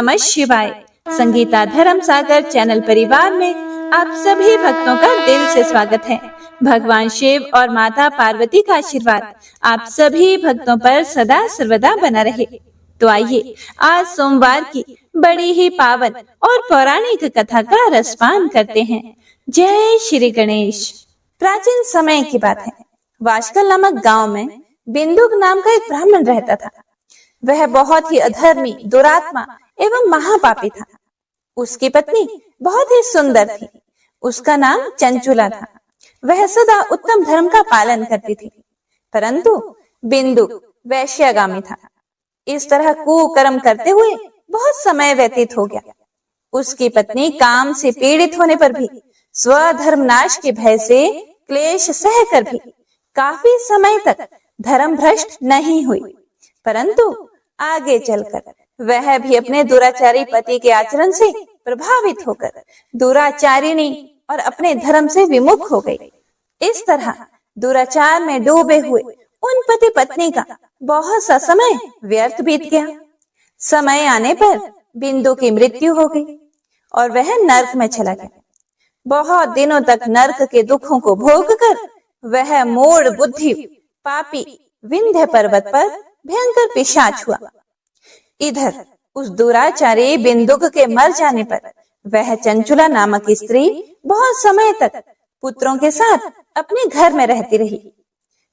नमः शिवाय। संगीता धर्म सागर चैनल परिवार में आप सभी भक्तों का दिल से स्वागत है। भगवान शिव और माता पार्वती का आशीर्वाद आप सभी भक्तों पर सदा सर्वदा बना रहे। तो आइए आज सोमवार की बड़ी ही पावन और पौराणिक कथा का रसपान करते हैं। जय श्री गणेश। प्राचीन समय की बात है। वाशकल नामक गांव में बिंदुक नाम का एक ब्राह्मण रहता था। वह बहुत ही अधर्मी, दुरात्मा एवं महापापी था। उसकी पत्नी बहुत ही सुंदर थी। उसका नाम चंचुला था। वह सदा उत्तम धर्म का पालन करती थी, परंतु बिंदुक वैश्यगामी था। इस तरह कुकर्म करते हुए बहुत समय व्यतीत हो गया। उसकी पत्नी काम से पीड़ित होने पर भी, स्वधर्म नाश के भय से क्लेश सहकर भी काफी समय तक धर्म भ्रष्ट नहीं हुई, परंतु आगे चलकर वह भी अपने दुराचारी पति के आचरण से प्रभावित होकर दुराचारिणी और अपने धर्म से विमुख हो गई। इस तरह दुराचार में डूबे हुए उन पति पत्नी का बहुत सा समय व्यर्थ बीत गया। समय आने पर बिंदु की मृत्यु हो गई और वह नरक में चला गया। बहुत दिनों तक नरक के दुखों को भोग कर वह मूढ़ बुद्धि पापी विंध्य पर्वत पर भयंकर पिशाच हुआ। इधर उस दुराचारी बिंदुक के मर जाने पर वह चंचुला नामक स्त्री बहुत समय तक पुत्रों के साथ अपने घर में रहती रही।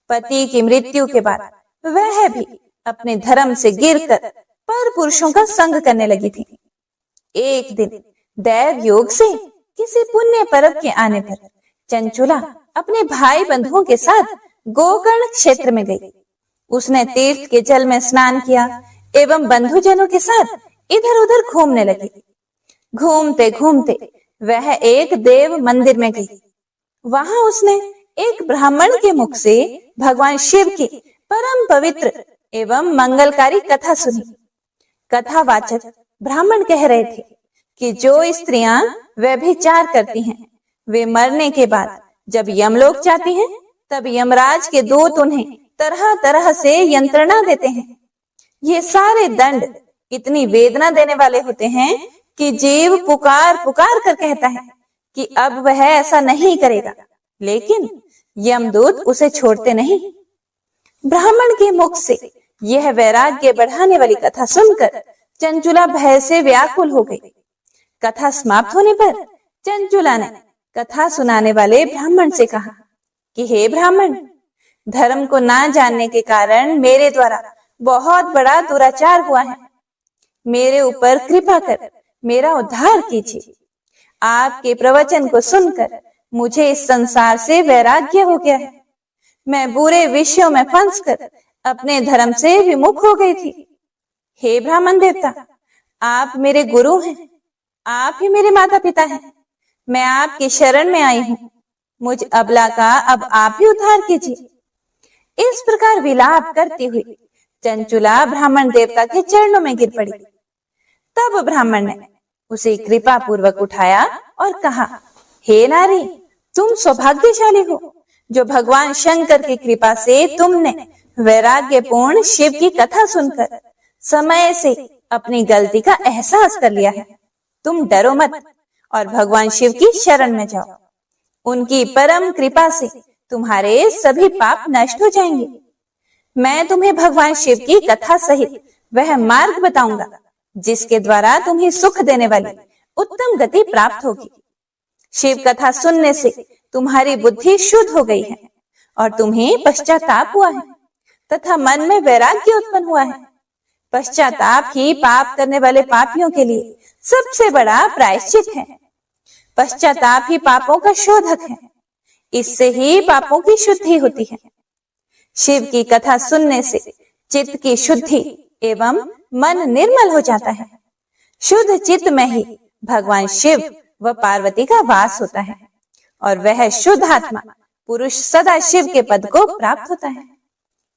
पति की मृत्यु के बाद वह भी अपने धर्म से गिरकर पर पुरुषों का संग करने लगी थी। एक दिन दैव योग से किसी पुण्य पर्व के आने पर चंचुला अपने भाई बंधुओं के साथ गोकर्ण क्षेत्र में गई। उसने तीर्थ के जल में स्नान किया एवं बंधुजनों के साथ इधर उधर घूमने लगी। घूमते घूमते वह एक देव मंदिर में गई। वहां उसने एक ब्राह्मण के मुख से भगवान शिव की परम पवित्र एवं मंगलकारी कथा सुनी। कथावाचक ब्राह्मण कह रहे थे कि जो स्त्रियां व्यभिचार करती हैं, वे मरने के बाद जब यमलोक जाती हैं, तब यमराज के दूत उन्हें तरह तरह से यंत्रणा देते हैं। ये सारे दंड इतनी वेदना देने वाले होते हैं कि जीव पुकार पुकार कर कहता है कि अब वह ऐसा नहीं करेगा, लेकिन यमदूत उसे छोड़ते नहीं। ब्राह्मण के मुख से यह वैराग्य बढ़ाने वाली कथा सुनकर चंचुला भय से व्याकुल हो गई। कथा समाप्त होने पर चंचुला ने कथा सुनाने वाले ब्राह्मण से कहा कि हे ब्राह्मण, धर्म को ना जानने के कारण मेरे द्वारा बहुत बड़ा दुराचार हुआ है। मेरे ऊपर कृपा कर मेरा उद्धार कीजिए। आपके प्रवचन को सुनकर मुझे इस संसार से वैराग्य हो गया है। मैं बुरे विषयों में फंसकर अपने धर्म से विमुख हो गई थी। हे ब्राह्मण देवता, आप मेरे गुरु हैं, आप ही मेरे माता पिता हैं। मैं आपकी शरण में आई हूँ। मुझ अबला का अब आप ही उद्धार कीजिए। इस प्रकार विलाप करती हुई चंचुला ब्राह्मण देवता के चरणों में गिर पड़ी। तब ब्राह्मण ने उसे कृपा पूर्वक उठाया और कहा, हे नारी, तुम सौभाग्यशाली हो जो भगवान शंकर की कृपा से तुमने वैराग्यपूर्ण शिव की कथा सुनकर समय से अपनी गलती का एहसास कर लिया है। तुम डरो मत और भगवान शिव की शरण में जाओ। उनकी परम कृपा से तुम्हारे सभी पाप नष्ट हो जाएंगे। मैं तुम्हें भगवान शिव की कथा सहित वह मार्ग बताऊंगा जिसके द्वारा तुम्हें सुख देने वाली उत्तम गति प्राप्त होगी। शिव कथा सुनने से तुम्हारी बुद्धि शुद्ध हो गई है और तुम्हें पश्चाताप हुआ है तथा मन में वैराग्य उत्पन्न हुआ है। पश्चाताप ही पाप करने वाले पापियों के लिए सबसे बड़ा प्रायश्चित है। पश्चाताप ही पापों का शोधक है। इससे ही पापों की शुद्धि होती है। शिव की कथा सुनने से चित्त की शुद्धि एवं मन निर्मल हो जाता है। शुद्ध चित्त में ही भगवान शिव व पार्वती का वास होता है और वह शुद्ध आत्मा पुरुष सदा शिव के पद को प्राप्त होता है।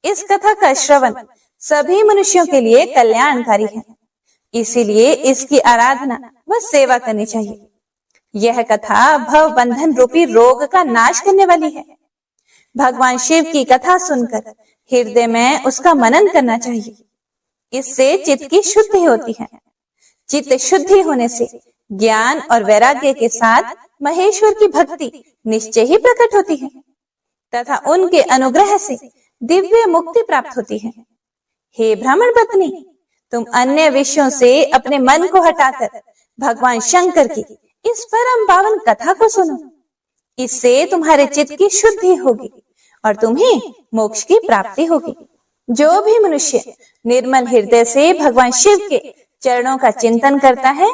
इस कथा का श्रवण सभी मनुष्यों के लिए कल्याणकारी है, इसीलिए इसकी आराधना व सेवा करनी चाहिए। यह कथा भव बंधन रूपी रोग का नाश करने वाली है। भगवान शिव की कथा सुनकर हृदय में उसका मनन करना चाहिए। इससे चित्त की शुद्धि होती है। चित्त शुद्धि होने से ज्ञान और वैराग्य के साथ महेश्वर की भक्ति निश्चय ही प्रकट होती है तथा उनके अनुग्रह से दिव्य मुक्ति प्राप्त होती है। हे ब्राह्मण पत्नी, तुम अन्य विषयों से अपने मन को हटाकर भगवान शंकर की इस परम पावन कथा को सुनो। इससे तुम्हारे चित्त की शुद्धि होगी और तुम्हें मोक्ष की प्राप्ति होगी। जो भी मनुष्य निर्मल हृदय से भगवान शिव के चरणों का चिंतन करता है,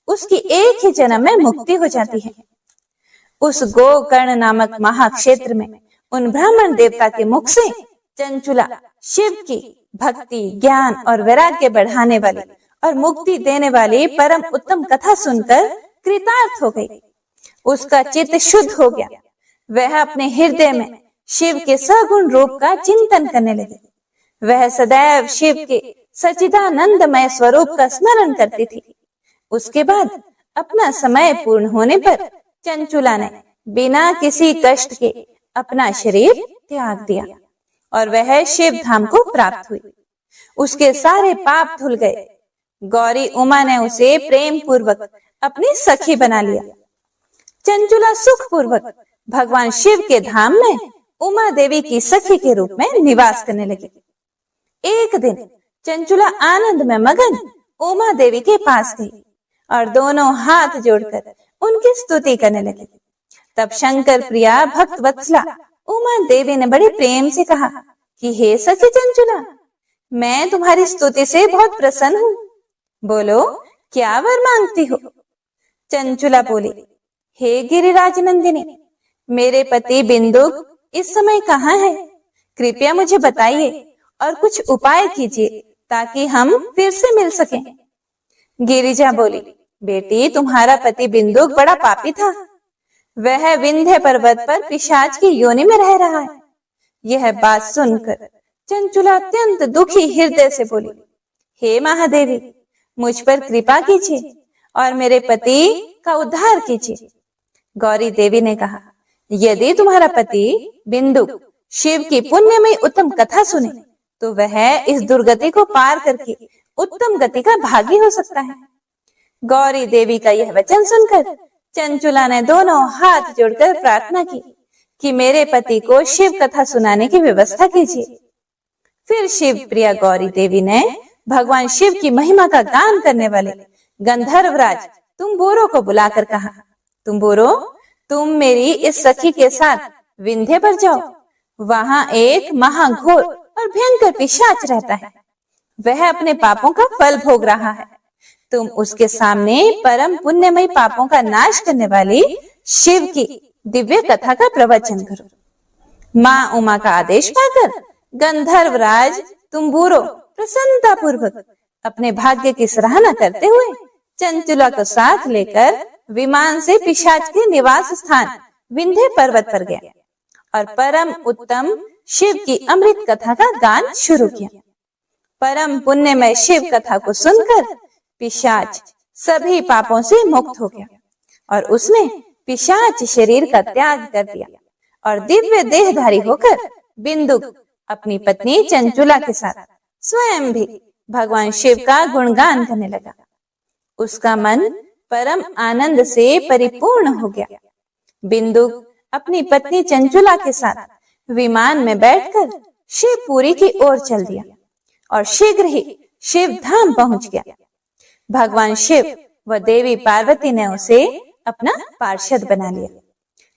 उसकी एक ही जन्म में मुक्ति हो जाती है। उस गोकर्ण नामक महाक्षेत्र में उन ब्राह्मण देवता के मुख से चंचुला शिव की भक्ति, ज्ञान और वैराग्य बढ़ाने वाली और मुक्ति देने वाली परम उत्तम कथा सुनकर कृतार्थ हो गई। उसका चित्त शुद्ध हो गया। वह अपने हृदय में शिव के सगुण रूप का चिंतन करने लगी। वह सदैव शिव के सच्चिदानंदमय स्वरूप का स्मरण करती थी। उसके बाद अपना समय पूर्ण होने पर चंचुला ने बिना किसी कष्ट के अपना शरीर त्याग दिया और वह शिव धाम को प्राप्त हुई। उसके सारे पाप धुल गए। गौरी उमा ने उसे प्रेम पूर्वक अपनी सखी बना लिया। चंचुला सुख पूर्वक भगवान शिव के धाम में उमा देवी की सखी के रूप में निवास करने लगी। एक दिन चंचुला आनंद में मगन उमा देवी के पास गई और दोनों हाथ जोड़कर उनकी स्तुति करने लगी। तब शंकर प्रिया भक्त वत्सला उमा देवी ने बड़े प्रेम से कहा कि हे सखी चंचुला, मैं तुम्हारी स्तुति से बहुत प्रसन्न हूँ। बोलो, क्या वर मांगती हो? चंचुला बोली, हे गिरिराज नंदिनी, मेरे पति बिंदुक इस समय कहाँ है? कृपया मुझे बताइए और कुछ उपाय कीजिए ताकि हम फिर से मिल सकें। गिरिजा बोली, बेटी, तुम्हारा पति बिंदुक बड़ा पापी था। वह विंध्य पर्वत पर पिशाच की योनि में रह रहा है। यह बात सुनकर चंचुला अत्यंत दुखी हृदय से बोली, हे महादेवी, मुझ पर कृपा कीजिए और मेरे पति का उद्धार कीजिए। गौरी देवी ने कहा, यदि तुम्हारा पति बिंदुक शिव की पुण्यमयी उत्तम कथा सुने तो वह इस दुर्गति को पार करके उत्तम गति का भागी हो सकता है। गौरी देवी का यह वचन सुनकर चंचुला ने दोनों हाथ जोड़कर प्रार्थना की कि मेरे पति को शिव कथा सुनाने की व्यवस्था कीजिए। फिर शिव प्रिया गौरी देवी ने भगवान शिव की महिमा का गान करने वाले गंधर्वराज तुम्बोरो को बुलाकर कहा, तुम्बोरो, तुम मेरी इस सखी के साथ विंध्य पर जाओ। वहां एक महाघोर और भयंकर पिशाच रहता है। वह अपने पापों का फल भोग रहा है। तुम उसके सामने परम पुण्यमयी पापों का नाश करने वाली शिव की दिव्य कथा का प्रवचन करो। माँ उमा का आदेश पाकर गंधर्वराज तुम्बुरो प्रसन्नता पूर्वक अपने भाग्य की सराहना करते हुए चंचुला को साथ लेकर विमान से पिशाच के निवास स्थान विंध्य पर्वत पर गया और परम उत्तम शिव की अमृत कथा का गान शुरू किया। परम पुण्यमय शिव कथा को सुनकर पिशाच सभी पापों से मुक्त हो गया और उसने पिशाच शरीर का त्याग कर दिया और दिव्य देहधारी होकर बिंदुक अपनी पत्नी चंचुला के साथ स्वयं भी भगवान शिव का गुणगान करने लगा। उसका मन परम आनंद से परिपूर्ण हो गया। बिंदुक अपनी पत्नी चंचुला के साथ विमान में बैठकर शिवपुरी की ओर चल दिया और शीघ्र ही शिव धाम पहुंच गया। भगवान शिव व देवी पार्वती ने उसे अपना पार्षद बना लिया।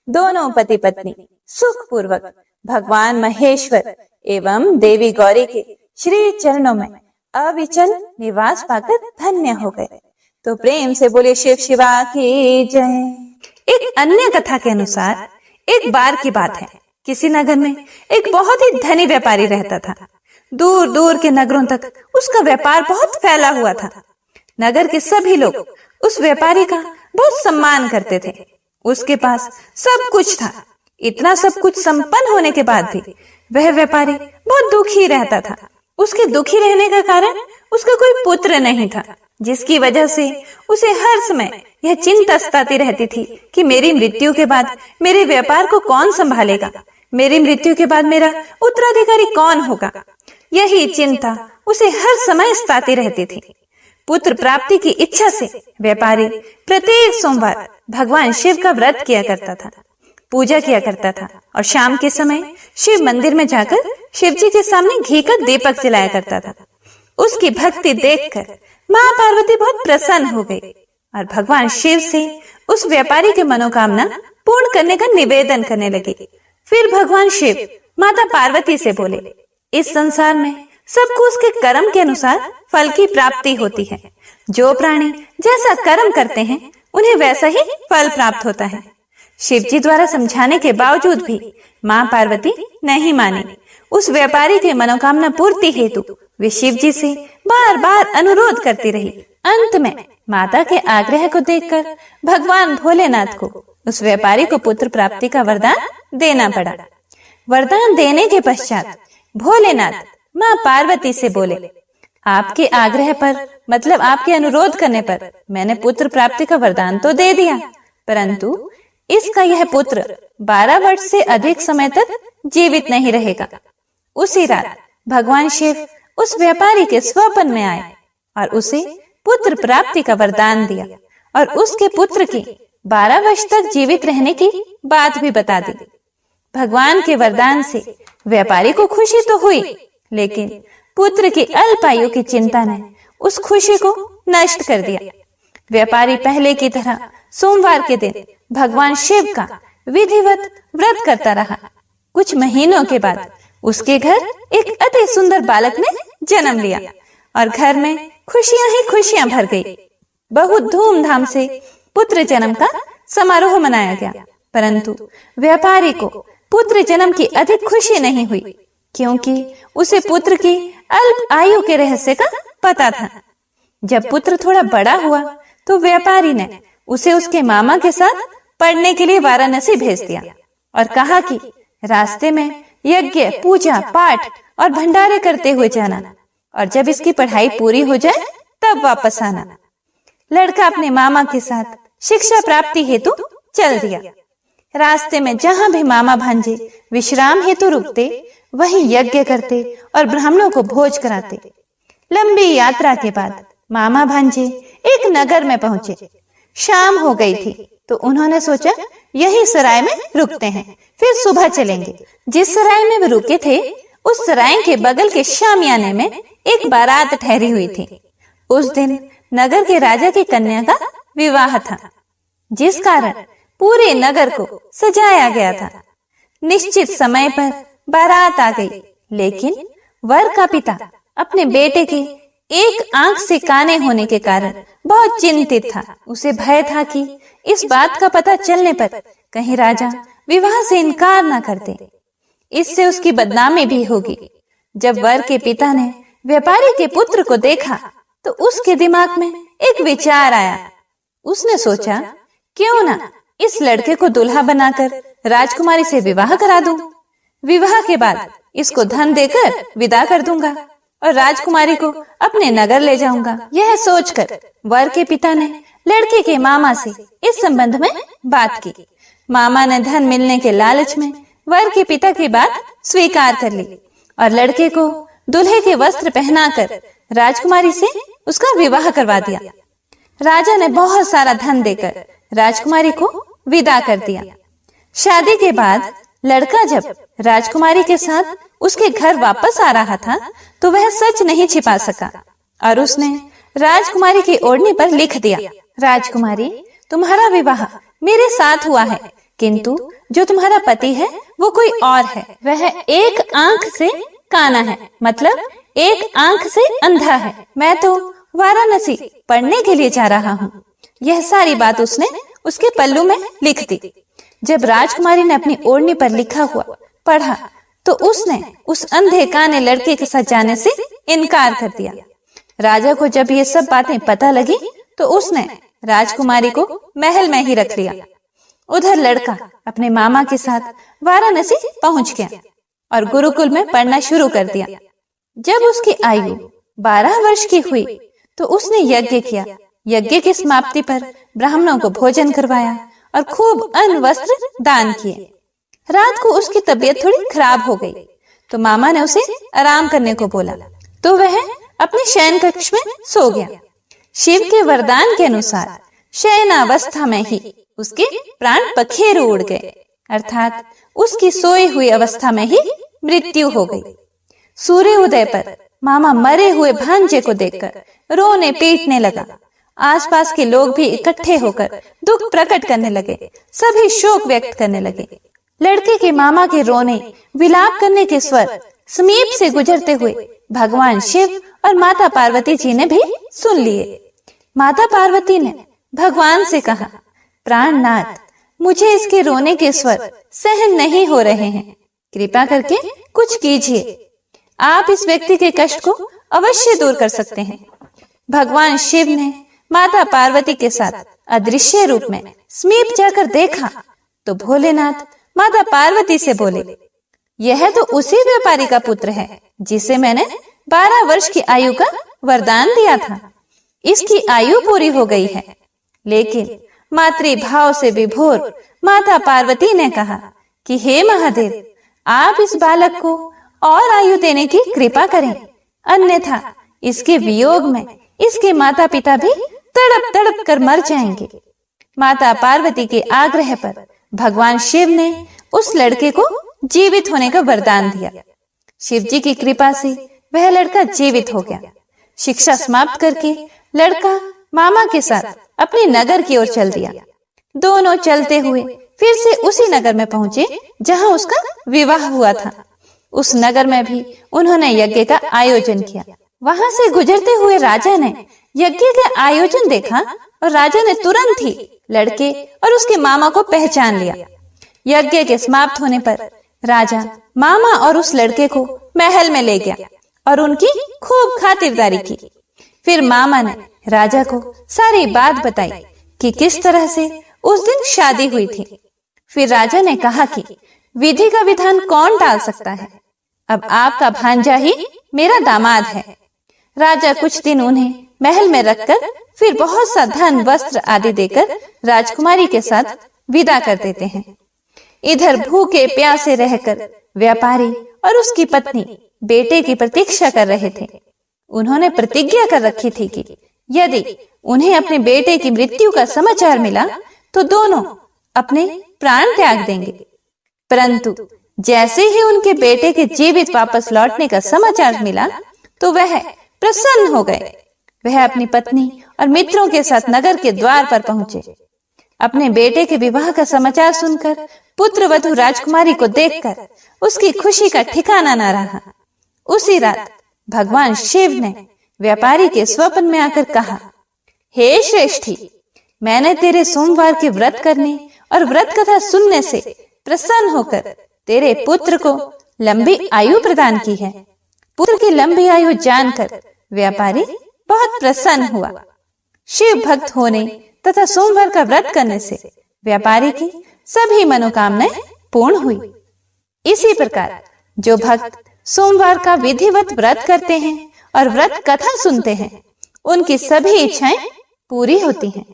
दोनों पति पत्नी सुख पूर्वक भगवान महेश्वर एवं देवी गौरी के श्री चरणों में अविचल निवास पाकर धन्य हो गए। तो प्रेम से बोले शिव शिवा की जय। एक अन्य कथा के अनुसार एक बार की बात है, किसी नगर में एक बहुत ही धनी व्यापारी रहता था। दूर दूर के नगरों तक उसका व्यापार बहुत फैला हुआ था। नगर के सभी लोग उस व्यापारी का बहुत सम्मान करते थे। उसके पास सब कुछ था। इतना सब कुछ संपन्न होने के बाद भी वह व्यापारी बहुत दुखी रहता था। उसके दुखी रहने का कारण उसका कोई पुत्र नहीं था, जिसकी वजह से उसे हर समय यह चिंता सताती रहती थी कि मेरी मृत्यु के बाद मेरे व्यापार को कौन संभालेगा, मेरी मृत्यु के बाद मेरा उत्तराधिकारी कौन होगा। यही चिंता उसे हर समय सताती रहती थी। पुत्र प्राप्ति की इच्छा से व्यापारी प्रत्येक सोमवार भगवान शिव का व्रत किया करता था, पूजा किया करता था और शाम के समय शिव मंदिर में जाकर शिव जी के सामने घी का दीपक जलाया करता था। उसकी भक्ति देखकर माँ पार्वती बहुत प्रसन्न हो गई और भगवान शिव से उस व्यापारी के मनोकामना पूर्ण करने का निवेदन करने लगी। फिर भगवान शिव माता पार्वती से बोले, इस संसार में सबको उसके कर्म के अनुसार फल की प्राप्ति होती है। जो प्राणी जैसा कर्म करते हैं उन्हें वैसा ही फल प्राप्त होता है। शिव जी द्वारा समझाने के बावजूद भी माँ पार्वती नहीं मानी। उस व्यापारी के मनोकामना पूर्ति हेतु वे शिव जी से बार बार अनुरोध करती रही। अंत में माता के आग्रह को देखकर भगवान भोलेनाथ को उस व्यापारी को पुत्र प्राप्ति का वरदान देना पड़ा। वरदान देने के पश्चात भोलेनाथ माँ पार्वती से बोले, आपके आग्रह पर मतलब आपके अनुरोध करने पर मैंने पुत्र प्राप्ति का वरदान तो दे दिया, परंतु इसका यह पुत्र 12 वर्ष से अधिक समय तक जीवित नहीं रहेगा। उसी रात भगवान शिव उस व्यापारी के स्वप्न में आए और उसे पुत्र प्राप्ति का वरदान दिया और उसके पुत्र के 12 वर्ष तक जीवित रहने की बात भी बता दी। भगवान के वरदान से व्यापारी को खुशी तो हुई, लेकिन पुत्र की अल्पायु की चिंता ने उस खुशी को नष्ट कर दिया। व्यापारी पहले की तरह सोमवार के दिन भगवान शिव का विधिवत व्रत करता रहा। कुछ महीनों के बाद उसके घर एक अति सुंदर बालक ने जन्म लिया और घर में खुशियां ही खुशियां भर गई। बहुत धूमधाम से पुत्र जन्म का समारोह मनाया गया, परंतु व्यापारी को पुत्र जन्म की अधिक खुशी नहीं हुई, क्योंकि उसे पुत्र की अल्प आयु के रहस्य का पता था। जब पुत्र थोड़ा बड़ा हुआ तो व्यापारी ने उसे उसके मामा के साथ पढ़ने के लिए वाराणसी भेज दिया और कहा कि रास्ते में यज्ञ, पूजा, पाठ और भंडारे करते हुए जाना और जब इसकी पढ़ाई पूरी हो जाए तब वापस आना। लड़का अपने मामा के साथ शिक्षा प्राप्ति हेतु चल दिया। रास्ते में जहां भी मामा भांजे विश्राम हेतु रुकते, वहीं यज्ञ करते और ब्राह्मणों को भोज कराते। लंबी यात्रा के बाद मामा भांजे एक नगर में पहुंचे। शाम हो गई थी तो उन्होंने सोचा यही सराय में रुकते हैं, फिर सुबह चलेंगे। जिस सराय में वे रुके थे उस सराय के बगल के शामियाने में एक बारात ठहरी हुई थी। उस दिन नगर के राजा की कन्या का विवाह था, जिस कारण पूरे नगर को सजाया गया था। निश्चित समय पर बारात आ गई, लेकिन वर का पिता अपने बेटे के एक आंख से काने होने के कारण बहुत चिंतित था। उसे भय था कि इस बात का पता चलने पर कहीं राजा विवाह से इनकार न कर दे, इससे उसकी बदनामी भी होगी। जब वर के पिता ने व्यापारी के पुत्र को देखा तो उसके दिमाग में एक विचार आया। उसने सोचा, क्यों ना इस लड़के को दुल्हा बनाकर राजकुमारी से विवाह करा दूं। विवाह के बाद इसको धन देकर विदा कर दूंगा और राजकुमारी को अपने नगर ले जाऊंगा। यह सोचकर वर के पिता ने लड़के के मामा से इस संबंध में बात की। मामा ने धन मिलने के लालच में वर के पिता की बात स्वीकार कर ली और लड़के को दूल्हे के वस्त्र पहनाकर राजकुमारी से उसका विवाह करवा दिया। राजा ने बहुत सारा धन देकर राजकुमारी को विदा कर दिया। शादी के बाद लड़का जब राजकुमारी के साथ उसके घर वापस आ रहा था तो वह सच नहीं छिपा सका और उसने राजकुमारी की ओढ़नी पर लिख दिया, राजकुमारी, तुम्हारा विवाह मेरे साथ हुआ है, किंतु जो तुम्हारा पति है वो कोई और है। वह एक आंख से काना है, मतलब एक आंख से अंधा है। मैं तो वाराणसी पढ़ने के लिए जा रहा हूँ। यह सारी बात उसने उसके पल्लू में लिख दी। जब राजकुमारी ने अपनी ओढ़नी पर लिखा हुआ पढ़ा तो उसने उस अंधे काने लड़के के साथ जाने से इनकार कर दिया। राजा को जब ये सब बातें पता लगी तो उसने राजकुमारी को महल में ही रख लिया। उधर लड़का अपने मामा के साथ वाराणसी पहुंच गया और गुरुकुल में पढ़ना शुरू कर दिया। जब उसकी आयु 12 वर्ष की हुई तो उसने यज्ञ किया। यज्ञ की समाप्ति पर ब्राह्मणों को भोजन करवाया और खूब अन्न वस्त्र दान किए। रात को उसकी तबीयत थोड़ी खराब हो गई तो मामा ने उसे आराम करने को बोला तो वह अपने शयन कक्ष में सो गया। शिव के वरदान के अनुसार शयनावस्था में ही उसके प्राण पखेरु उड़ गए, अर्थात उसकी सोई हुई अवस्था में ही मृत्यु हो गई। सूर्य उदय पर मामा मरे हुए भांजे को देखकर रोने पीटने लगा। आसपास के लोग भी इकट्ठे होकर दुख प्रकट करने लगे, सभी शोक व्यक्त करने लगे। लड़के के मामा के रोने विलाप करने के स्वर समीप से गुजरते हुए भगवान शिव और माता पार्वती जी ने भी सुन लिए। माता पार्वती ने भगवान से कहा, प्राणनाथ, मुझे इसके रोने के स्वर सहन नहीं हो रहे हैं, कृपा करके कुछ कीजिए। आप इस व्यक्ति के कष्ट को अवश्य दूर कर सकते हैं। भगवान शिव ने माता पार्वती के साथ अदृश्य रूप में समीप जाकर देखा तो भोलेनाथ माता पार्वती से बोले, यह तो उसी व्यापारी का पुत्र है जिसे मैंने 12 वर्ष की आयु का वरदान दिया था। इसकी आयु पूरी हो गई है। लेकिन मातृभाव से विभोर माता पार्वती ने कहा कि हे महादेव, आप इस बालक को और आयु देने की कृपा करें, अन्यथा इसके वियोग में इसके माता पिता भी तड़प तड़प कर मर जाएंगे। माता पार्वती के आग्रह पर भगवान शिव ने उस लड़के को जीवित होने का वरदान दिया। शिव जी की कृपा से वह लड़का जीवित हो गया। शिक्षा समाप्त करके लड़का मामा के साथ अपने नगर की ओर चल दिया। दोनों चलते हुए फिर से उसी नगर में पहुंचे जहां उसका विवाह हुआ था। उस नगर में भी उन्होंने यज्ञ का आयोजन किया। वहां से गुजरते हुए राजा ने यज्ञ का आयोजन देखा और राजा ने तुरंत ही लड़के और उसके मामा को पहचान लिया। यज्ञ के समाप्त होने पर राजा मामा और उस लड़के को महल में ले गया और उनकी खूब खातिरदारी की। फिर मामा ने राजा को सारी बात बताई कि किस तरह से उस दिन शादी हुई थी। फिर राजा ने कहा कि विधि का विधान कौन टाल सकता है, अब आपका भांजा ही मेरा दामाद है। राजा कुछ दिन उन्हें महल में रखकर फिर बहुत सा धन वस्त्र आदि देकर राजकुमारी के साथ विदा कर देते हैं। इधर भूखे प्यासे रहकर व्यापारी और उसकी पत्नी बेटे की प्रतीक्षा कर रहे थे। उन्होंने प्रतिज्ञा कर रखी थी कि यदि उन्हें अपने बेटे की मृत्यु का समाचार मिला तो दोनों अपने प्राण त्याग देंगे। परंतु जैसे ही उनके बेटे के जीवित वापस लौटने का समाचार मिला तो वह प्रसन्न हो गए। वह अपनी पत्नी और मित्रों के साथ नगर के द्वार पर पहुंचे। अपने बेटे के विवाह का समाचार सुनकर पुत्र वधू राजकुमारी को देखकर उसकी खुशी का ठिकाना न रहा। उसी रात भगवान शिव ने व्यापारी के स्वप्न में आकर कहा, हे श्रेष्ठी, मैंने तेरे सोमवार के व्रत करने और व्रत कथा सुनने से प्रसन्न होकर तेरे पुत्र को लंबी आयु प्रदान की है। पुत्र की लंबी आयु जानकर व्यापारी बहुत प्रसन्न हुआ। शिव भक्त होने तथा सोमवार का व्रत करने से व्यापारी की सभी मनोकामनाएं पूर्ण हुई। इसी प्रकार जो भक्त सोमवार का विधिवत व्रत करते हैं और व्रत कथा सुनते हैं, उनकी सभी इच्छाएं पूरी होती हैं।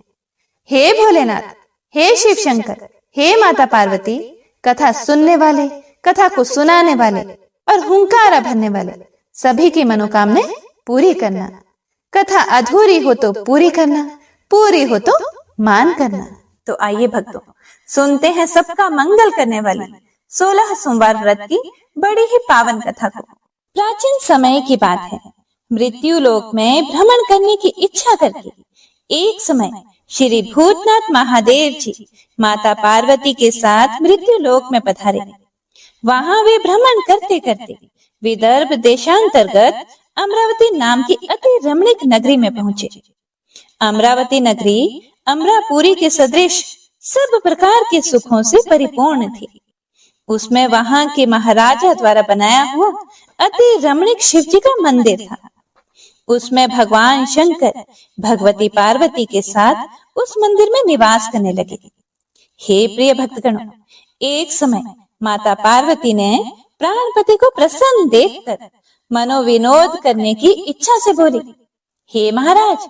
हे भोलेनाथ, हे शिव शंकर, हे माता पार्वती, कथा सुनने वाले, कथा को सुनाने वाले और हुंकारा भरने वाले सभी की मनोकामनाएं पूरी करना। कथा अधूरी हो तो पूरी करना, पूरी हो तो मान करना। तो आइए भक्तों, सुनते हैं सबका मंगल करने वाली 16 सोमवार व्रत की बड़ी ही पावन कथा को। प्राचीन समय की बात है। मृत्यु लोक में भ्रमण करने की इच्छा करके एक समय श्री भूतनाथ महादेव जी माता पार्वती के साथ मृत्यु लोक में पधारे। वहां वे भ्रमण करते करते विदर्भ देशांतर्गत अमरावती नाम की अति रमणीक नगरी में पहुंचे। अमरावती नगरी अमरापुरी के सदृश सब प्रकार के सुखों से परिपूर्ण थी। उसमें वहां के महाराजा द्वारा बनाया हुआ अति रमणीक शिव जी का मंदिर था। उसमें भगवान शंकर भगवती पार्वती के साथ उस मंदिर में निवास करने लगे। हे प्रिय भक्तगणों, एक समय माता पार्वती ने प्राणपति को प्रसन्न देखकर मनोविनोद करने की इच्छा से बोली, हे महाराज,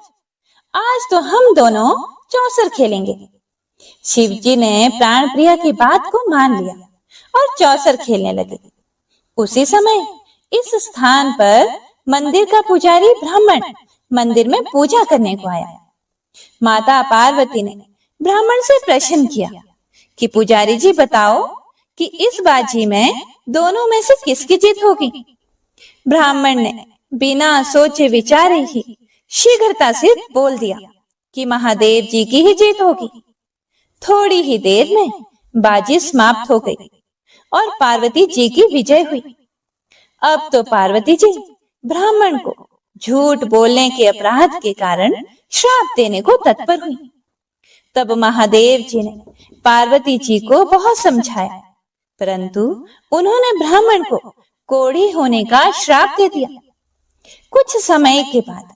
आज तो हम दोनों चौसर खेलेंगे। शिव जी ने प्राण प्रिया की बात को मान लिया और चौसर खेलने लगे। उसी समय इस स्थान पर मंदिर का पुजारी ब्राह्मण मंदिर में पूजा करने को आया। माता पार्वती ने ब्राह्मण से प्रश्न किया कि पुजारी जी बताओ कि इस बाजी में दोनों में से किसकी जीत होगी। ब्राह्मण ने बिना सोचे विचारे ही शीघ्रता से बोल दिया कि महादेव जी की ही जीत होगी। थोड़ी ही देर में बाजी समाप्त हो गई और पार्वती जी की विजय हुई। अब तो पार्वती जी ब्राह्मण को झूठ बोलने के अपराध के कारण श्राप देने को तत्पर हुई। तब महादेव जी ने पार्वती जी को बहुत समझाया, परंतु उन्होंने ब्राह्मण को कोढ़ी होने का श्राप दे दिया। कुछ समय के बाद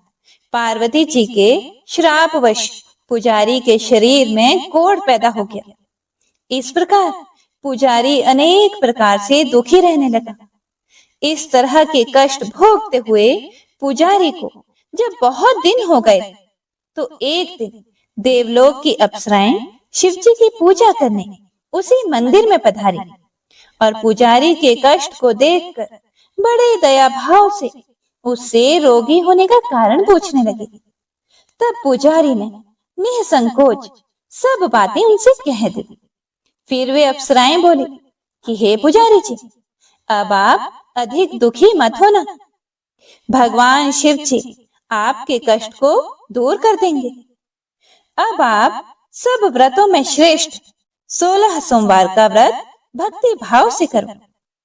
पार्वती जी के श्रापवश पुजारी के शरीर में कोढ़ पैदा हो गया। इस प्रकार पुजारी अनेक प्रकार से दुखी रहने लगा। इस तरह के कष्ट भोगते हुए पुजारी को जब बहुत दिन हो गए तो एक दिन देवलोक की अप्सराएं शिवजी की पूजा करने उसी मंदिर में पधारी और पुजारी के कष्ट को देखकर बड़े दया भाव से उससे रोगी होने का कारण पूछने लगे। तब पुजारी ने निसंकोच सब बातें उनसे कह दी। फिर वे अप्सराएं बोली कि हे पुजारी जी, अब आप अधिक दुखी मत होना। भगवान शिव जी आपके कष्ट को दूर कर देंगे। अब आप सब व्रतों में श्रेष्ठ 16 सोमवार का व्रत भक्ति भाव से करो।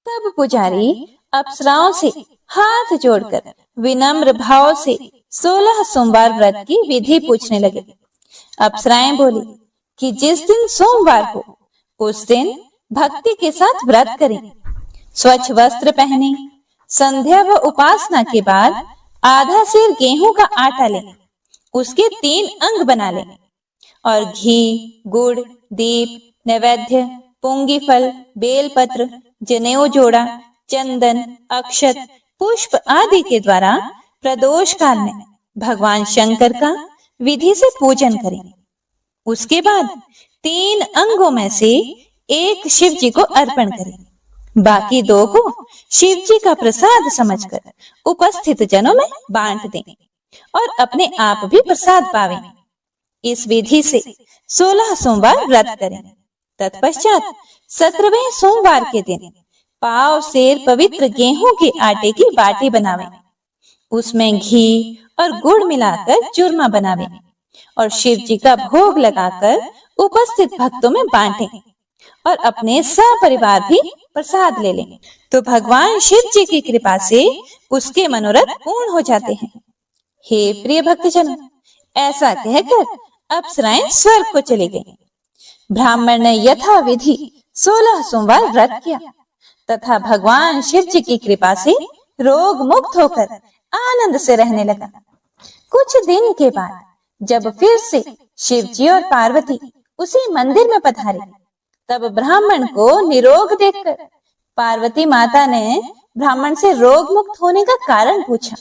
तब पुजारी अप्सराओं से हाथ जोड़कर विनम्र भाव से 16 सोमवार व्रत की विधि पूछने लगे। अप्सराएं बोली कि जिस दिन सोमवार हो उस दिन भक्ति के साथ व्रत करें, स्वच्छ वस्त्र पहने, संध्या व उपासना के बाद आधा सेर गेहूं का आटा लें, उसके 3 अंग बना लें और घी, गुड़, दीप, नैवेद्य, पुंगी फल, बेलपत्र, जनेऊ जोड़ा, चंदन, अक्षत, पुष्प आदि के द्वारा प्रदोष काल में भगवान शंकर का विधि से पूजन करें। उसके बाद 3 अंगों में से एक शिव जी को अर्पण करें, बाकी 2 को शिव जी का प्रसाद समझकर उपस्थित जनों में बांट दें और अपने आप भी प्रसाद पावें। इस विधि से 16 सोमवार व्रत करें। तत्पश्चात 17वें सोमवार के दिन पाव सेर पवित्र गेहूं के आटे की बाटी बनावें, उसमें घी और गुड़ मिलाकर चूरमा बनावें और शिव जी का भोग लगाकर उपस्थित भक्तों में बांटें और अपने सपरिवार भी प्रसाद ले लें, तो भगवान शिव जी की कृपा से उसके मनोरथ पूर्ण हो जाते हैं। हे प्रिय भक्तजनों, ऐसा कहकर अप्सराएं स्वर्ग को चली गईं। ब्राह्मण ने यथा विधि 16 सोमवार व्रत किया तथा भगवान शिव जी की कृपा से रोग मुक्त होकर आनंद से रहने लगा। कुछ दिन के बाद जब फिर से शिव जी और पार्वती उसी मंदिर में पधारे, तब ब्राह्मण को निरोग देखकर पार्वती माता ने ब्राह्मण से रोग मुक्त होने का कारण पूछा।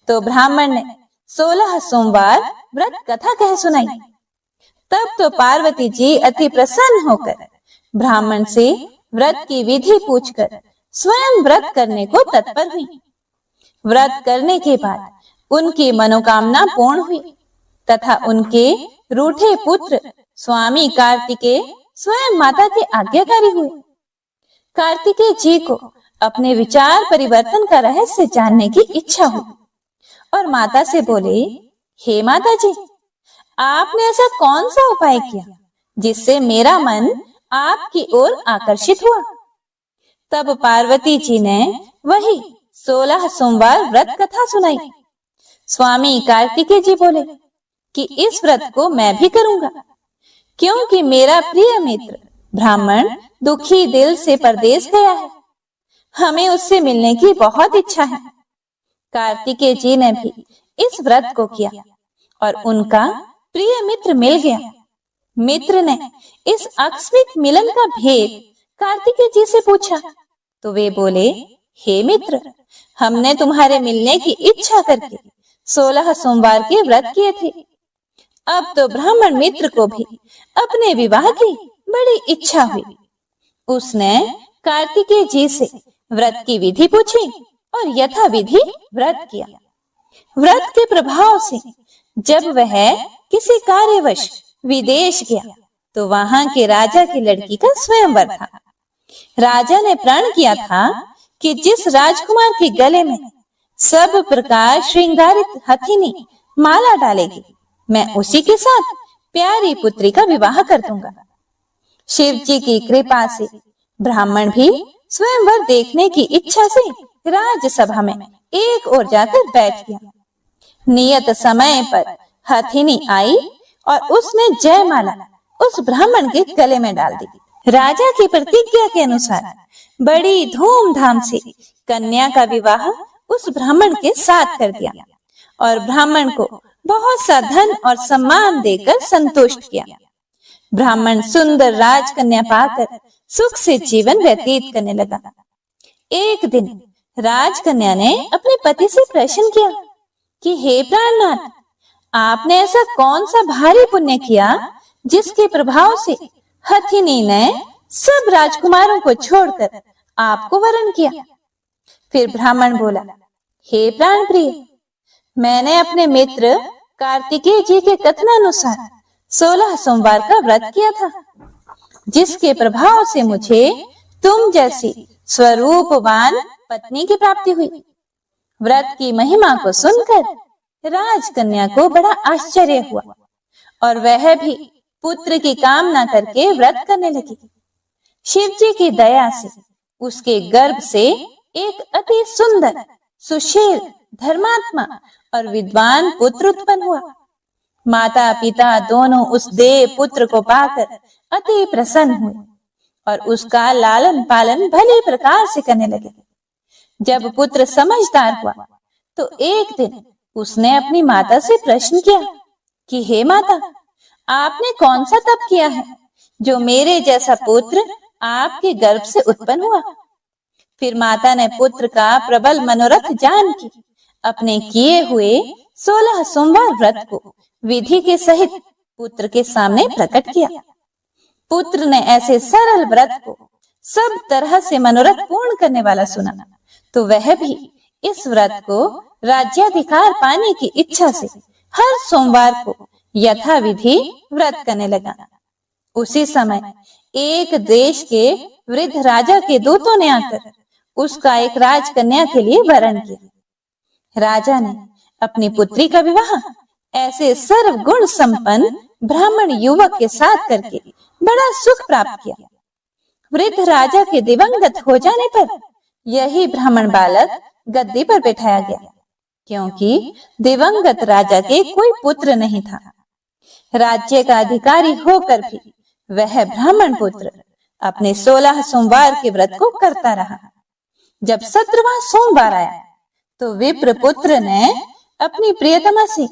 तो ब्राह्मण ने 16 सोमवार व्रत कथा कह सुनाई। तब तो पार्वती जी अति प्रसन्न होकर ब्राह्मण से व्रत की विधि पूछकर स्वयं व्रत करने को तत्पर हुई। व्रत करने के बाद उनकी मनोकामना पूर्ण हुई तथा उनके रूठे पुत्र स्वामी कार्तिकेय स्वयं माता के आज्ञाकारी हुए। कार्तिकेय जी को अपने विचार परिवर्तन का रहस्य जानने की इच्छा हुई और माता से बोले, हे माता जी, आपने ऐसा कौन सा उपाय किया जिससे मेरा मन आपकी ओर आकर्षित हुआ। तब पार्वती जी ने वही 16 सोमवार व्रत कथा सुनाई। स्वामी कार्तिकेय जी बोले कि इस व्रत को मैं भी करूंगा, क्योंकि मेरा प्रिय मित्र ब्राह्मण दुखी दिल से परदेश गया है, हमें उससे मिलने की बहुत इच्छा है। कार्तिकेय जी ने भी इस व्रत को किया और उनका प्रिय मित्र मिल गया। मित्र ने इस आकस्मिक मिलन का भेद कार्तिकेय जी से पूछा तो वे बोले, हे मित्र, हमने तुम्हारे मिलने की इच्छा करके 16 सोमवार के व्रत किए थे। अब तो ब्राह्मण मित्र को भी अपने विवाह की बड़ी इच्छा हुई। उसने कार्तिकेय जी से व्रत की विधि पूछी और यथा विधि व्रत किया। व्रत के प्रभाव से जब वह किसी कार्यवश विदेश गया तो वहां के राजा की लड़की का स्वयंवर था। राजा ने प्रण किया था कि जिस राजकुमार के गले में सब प्रकार श्रृंगारित हथिनी माला डालेगी, मैं उसी के साथ प्यारी पुत्री का विवाह कर दूंगा। शिव जी की कृपा से ब्राह्मण भी स्वयंवर देखने की इच्छा से राजसभा में एक ओर जाकर बैठ गया। नियत समय पर हथिनी आई और उसने जयमाला उस ब्राह्मण के गले में डाल दी। राजा की प्रतिज्ञा के अनुसार बड़ी धूमधाम से कन्या का विवाह उस ब्राह्मण के साथ कर दिया और ब्राह्मण को बहुत सा धन और सम्मान देकर संतुष्ट किया। ब्राह्मण सुंदर राजकन्या पाकर सुख से जीवन व्यतीत करने लगा। एक दिन राजकन्या ने अपने पति से प्रश्न किया कि हे प्राणनाथ, आपने ऐसा कौन सा भारी पुण्य किया जिसके प्रभाव से हथिनी ने सब राजकुमारों को छोड़कर आपको वरण किया। फिर ब्राह्मण बोला, हे प्राण प्रिय, मैंने अपने मित्र कार्तिकेय जी के कथनानुसार 16 सोमवार का व्रत किया था, जिसके प्रभाव से मुझे तुम जैसी स्वरूपवान पत्नी की प्राप्ति हुई। व्रत की महिमा को सुनकर राजकन्या को बड़ा आश्चर्य हुआ और वह भी पुत्र की कामना करके व्रत करने लगी। शिव जी की दया से उसके गर्भ से एक अति सुंदर, सुशील, धर्मात्मा और विद्वान पुत्र उत्पन्न हुआ। माता पिता दोनों उस देव पुत्र को पाकर अति प्रसन्न हुए और उसका लालन पालन भले प्रकार से करने लगे। जब पुत्र समझदार हुआ तो एक दिन उसने अपनी माता से प्रश्न किया कि हे माता, आपने कौन सा तप किया है जो मेरे जैसा पुत्र आपके गर्भ से उत्पन्न हुआ। फिर माता ने पुत्र का प्रबल मनोरथ जान के अपने किए हुए 16 सोमवार व्रत को विधि के सहित पुत्र के सामने प्रकट किया। पुत्र ने ऐसे सरल व्रत को सब तरह से मनोरथ पूर्ण करने वाला सुना तो वह भी इस व्रत को राज्याधिकार पाने की इच्छा से हर सोमवार को यथा विधि व्रत करने लगा। उसी समय एक देश के वृद्ध राजा के दूतों ने आकर उसका एक राजकन्या के लिए वरण किया। राजा ने अपनी पुत्री का विवाह ऐसे सर्वगुण संपन्न ब्राह्मण युवक के साथ करके बड़ा सुख प्राप्त किया। वृद्ध राजा के दिवंगत हो जाने पर यही ब्राह्मण बालक गद्दी पर बैठाया गया, क्योंकि दिवंगत राजा के कोई पुत्र नहीं था। राज्य का अधिकारी होकर भी वह ब्राह्मण पुत्र अपने 16 सोमवार के व्रत को करता रहा। जब 17वां सोमवार आया तो विप्र पुत्र ने अपनी प्रियतमा से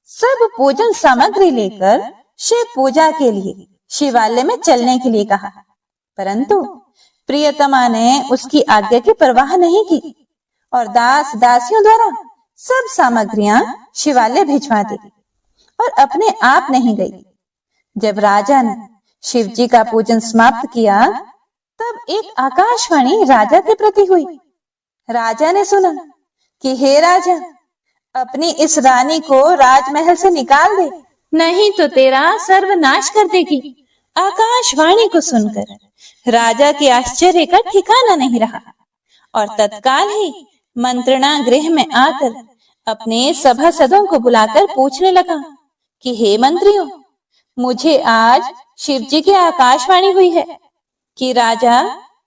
सब पूजन सामग्री लेकर शिव पूजा के लिए शिवालय में चलने के लिए कहा, परंतु प्रियतमा ने उसकी आज्ञा की परवाह नहीं की और दास दासियों द्वारा सब सामग्रियां शिवालय भिजवा दी और अपने आप नहीं गई। जब राजा ने शिव जी का पूजन समाप्त किया तब एक आकाशवाणी राजा के प्रति हुई। राजा ने सुना कि हे राजा, अपनी इस रानी को राजमहल से निकाल दे, नहीं तो तेरा सर्वनाश कर देगी। आकाशवाणी को सुनकर राजा के आश्चर्य का ठिकाना नहीं रहा और तत्काल ही मंत्रणा गृह में आकर अपने सभासदों को बुलाकर पूछने लगा कि हे मंत्रियों, मुझे आज शिव जी की आकाशवाणी हुई है कि राजा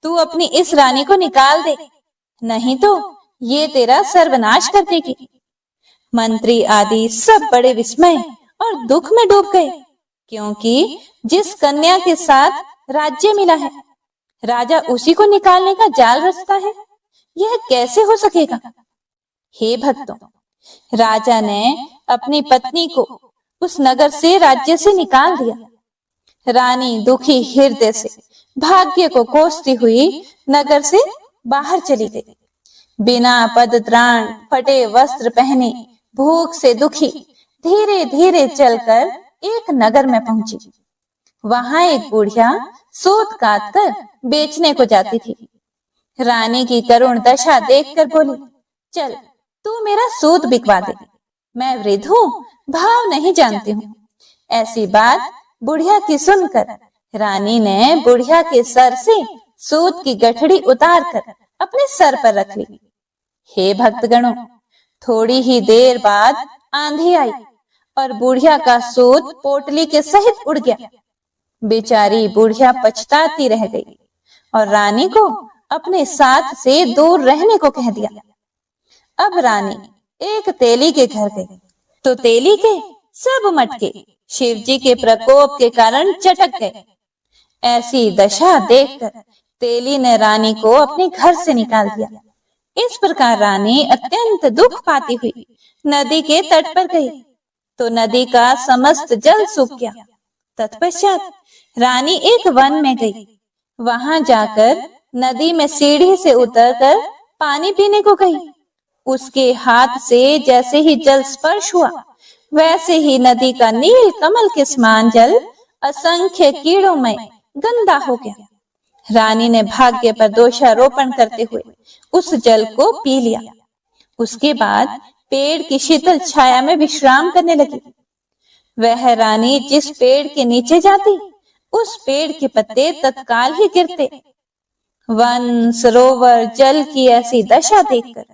तू अपनी इस रानी को निकाल दे, नहीं तो ये तेरा सर्वनाश कर देगी। मंत्री आदि सब बड़े विस्मय और दुख में डूब गए, क्योंकि जिस कन्या के साथ राज्य मिला है राजा उसी को निकालने का जाल रचता है, यह कैसे हो सकेगा। हे भक्तों, राजा ने अपनी पत्नी को उस नगर से राज्य से निकाल दिया। रानी दुखी हृदय से भाग्य को कोसती हुई नगर से बाहर चली गई। बिना पद त्राण, फटे वस्त्र पहने, भूख से दुखी धीरे धीरे चलकर एक नगर में पहुंची। वहां एक बुढ़िया सूत काट कर बेचने को जाती थी। रानी की करुण दशा देखकर बोली, चल तू मेरा सूत बिकवा दे। मैं वृद्ध हूँ, भाव नहीं जानती हूँ। ऐसी बात बुढ़िया की सुनकर रानी ने बुढ़िया के सर से सूत की गठड़ी उतारकर अपने सर पर रख ली। हे भक्तगणों, थोड़ी ही देर बाद आंधी आई और बुढ़िया का सूत पोटली के सहित उड़ गया। बेचारी बुढ़िया पछताती रह गई और रानी को अपने साथ से दूर रहने को कह दिया। अब रानी एक तेली के घर गई तो तेली के सब मटके शिव जी के प्रकोप के कारण चटक गए। ऐसी दशा देखकर तेली ने रानी को अपने घर से निकाल दिया। इस प्रकार रानी अत्यंत दुख पाती हुई नदी के तट पर गई तो नदी का समस्त जल सूख गया। तत्पश्चात रानी एक वन में गई। वहां जाकर नदी में सीढ़ी से उतरकर पानी पीने को गई। उसके हाथ से जैसे ही जल स्पर्श हुआ, वैसे ही नदी का नील कमल के समान जल असंख्य कीड़ों में गंदा हो गया। रानी ने भाग्य पर दोषारोपण करते हुए उस जल को पी लिया। उसके बाद पेड़ की शीतल छाया में विश्राम करने लगी। वह रानी जिस पेड़ के नीचे जाती, उस पेड़ के पत्ते तत्काल ही गिरते। वन, सरोवर, जल की ऐसी दशा देखकर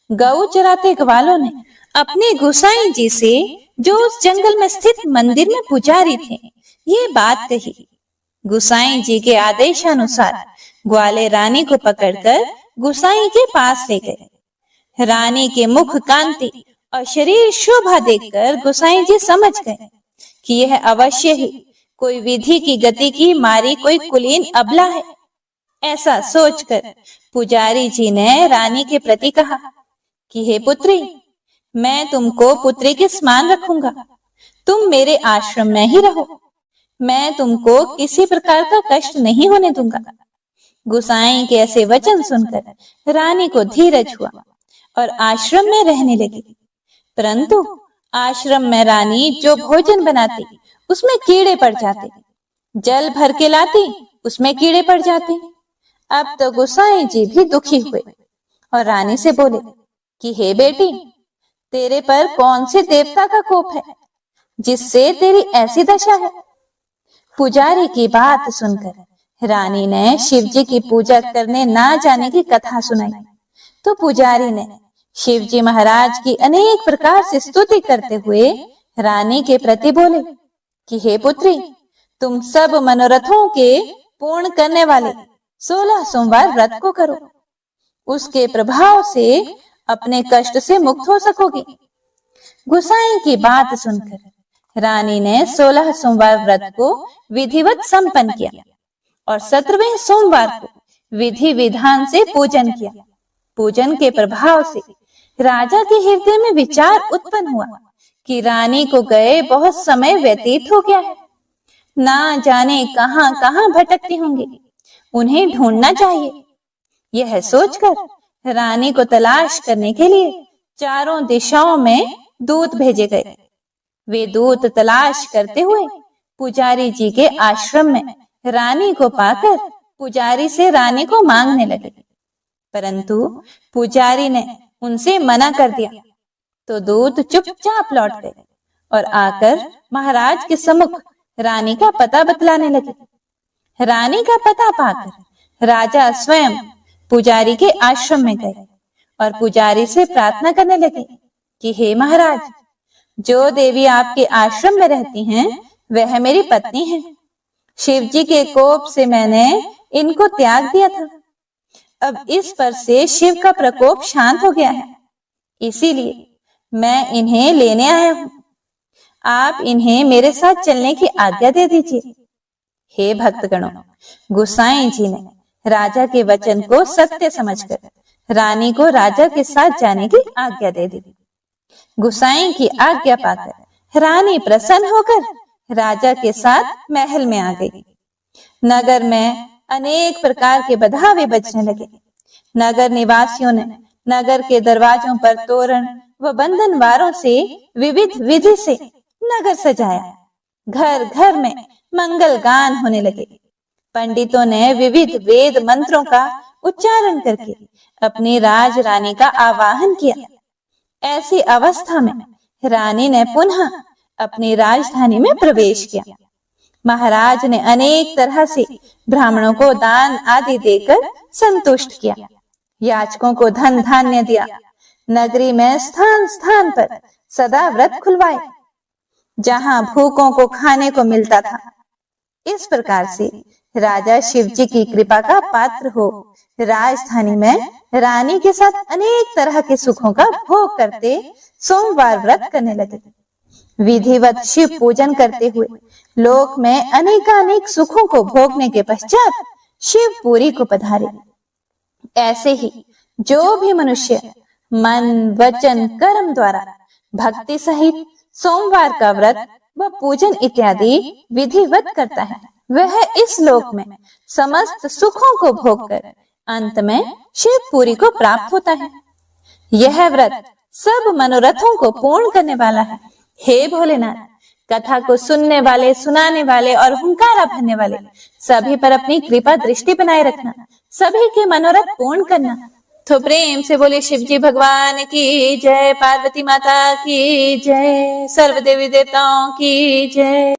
गऊ चराते ग्वालों ने अपने गोसाई जी से, जो उस जंगल में स्थित मंदिर में पुजारी थे, ये बात कही। गोसाई जी के आदेशानुसार ग्वाले रानी को पकड़कर गोसाई के पास ले गए। रानी के मुख कांति और शरीर शोभा देखकर गोसाई जी समझ गए कि यह अवश्य ही कोई विधि की गति की मारी कोई कुलीन अबला है। ऐसा सोचकर पुजारी जी ने रानी के प्रति कहा कि हे पुत्री, मैं तुमको पुत्री के समान रखूंगा। तुम मेरे आश्रम में ही रहो। मैं तुमको किसी प्रकार का कष्ट नहीं होने दूंगा। गोसाई के ऐसे वचन सुनकर रानी को धीरज हुआ और आश्रम में रहने लगी। परंतु आश्रम में रानी जो भोजन बनाती, उसमें कीड़े पड़ जाते। जल भर के लाती, उसमें कीड़े पड़ जाते। अब तो गोसाई जी भी दुखी हुए और रानी से बोले कि हे बेटी, तेरे पर कौन से देवता का कोप है जिससे तेरी ऐसी दशा है? पुजारी की बात सुनकर रानी ने शिव जी की पूजा करने ना जाने की कथा सुनाई तो पुजारी ने शिव जी महाराज की अनेक प्रकार से स्तुति करते हुए रानी के प्रति बोले कि हे पुत्री, तुम सब मनोरथों के पूर्ण करने वाले 16 सोमवार व्रत को करो। उसके प्रभाव से अपने कष्ट से मुक्त हो सकोगी। गोसाई की बात सुनकर रानी ने 16 सोमवार व्रत को विधिवत संपन्न किया और 17वें सोमवार को विधि विधान से पूजन किया। पूजन के प्रभाव से राजा के हृदय में विचार उत्पन्न हुआ कि रानी को गए बहुत समय व्यतीत हो गया है। ना जाने कहां कहां भटकती होंगी, उन्हें ढूंढना चाहिए। यह सोचकर रानी को तलाश करने के लिए चारों दिशाओं में दूत भेजे गए। वे दूत तलाश करते हुए पुजारी जी के आश्रम में रानी को पाकर पुजारी से रानी को मांगने लगे। परंतु पुजारी ने उनसे मना कर दिया तो दूत चुपचाप लौट गए और आकर महाराज के सम्मुख रानी का पता बतलाने लगे। रानी का पता पाकर राजा स्वयं पुजारी के आश्रम में गए और पुजारी से प्रार्थना करने लगे कि हे महाराज, जो देवी आपके आश्रम में रहती हैं, वह मेरी पत्नी है। शिव जी के कोप से मैंने इनको त्याग दिया था। अब इस पर से शिव का प्रकोप शांत हो गया है, इसीलिए मैं इन्हें लेने आया हूँ। आप इन्हें मेरे साथ चलने की आज्ञा दे दीजिए। हे भक्तगणों, गोसाई जी ने राजा के वचन को सत्य समझकर रानी को राजा के साथ जाने की आज्ञा दे दी। गोसाई की आज्ञा पाकर रानी प्रसन्न होकर राजा के साथ महल में आ गई। नगर में अनेक प्रकार के बधावे बजने लगे। नगर निवासियों ने नगर के दरवाजों पर तोरण व बंधनवारों से विविध विधि से नगर सजाया। घर घर में मंगल गान होने लगे। पंडितों ने विविध वेद मंत्रों का उच्चारण करके अपनी राज रानी का आवाहन किया। ऐसी अवस्था में रानी ने पुनः अपनी राजधानी में प्रवेश किया। महाराज ने अनेक तरह से ब्राह्मणों को दान आदि देकर संतुष्ट किया। याचकों को धन धान्य दिया। नगरी में स्थान स्थान पर सदा व्रत खुलवाए, जहां भूखों को खाने को मिलता था। इस प्रकार से राजा शिवजी की कृपा का पात्र हो राजधानी में रानी के साथ अनेक तरह के सुखों का भोग करते सोमवार व्रत करने लगे। विधिवत शिव पूजन करते हुए लोक में अनेकानेक सुखों को भोगने के पश्चात शिवपुरी को पधारे। ऐसे ही जो भी मनुष्य मन वचन कर्म द्वारा भक्ति सहित सोमवार का व्रत व पूजन इत्यादि विधिवत करता है, वह इस लोक में समस्त सुखों को भोगकर अंत में शिवपुरी को प्राप्त होता है। यह व्रत सब मनोरथों को पूर्ण करने वाला है। हे भोलेनाथ, कथा को सुनने वाले, सुनाने वाले और हुंकारा भरने वाले सभी पर अपनी कृपा दृष्टि बनाए रखना, सभी के मनोरथ पूर्ण करना। तो प्रेम से बोले शिव जी भगवान की जय, पार्वती माता की जय, सर्व देवी देवताओं की जय।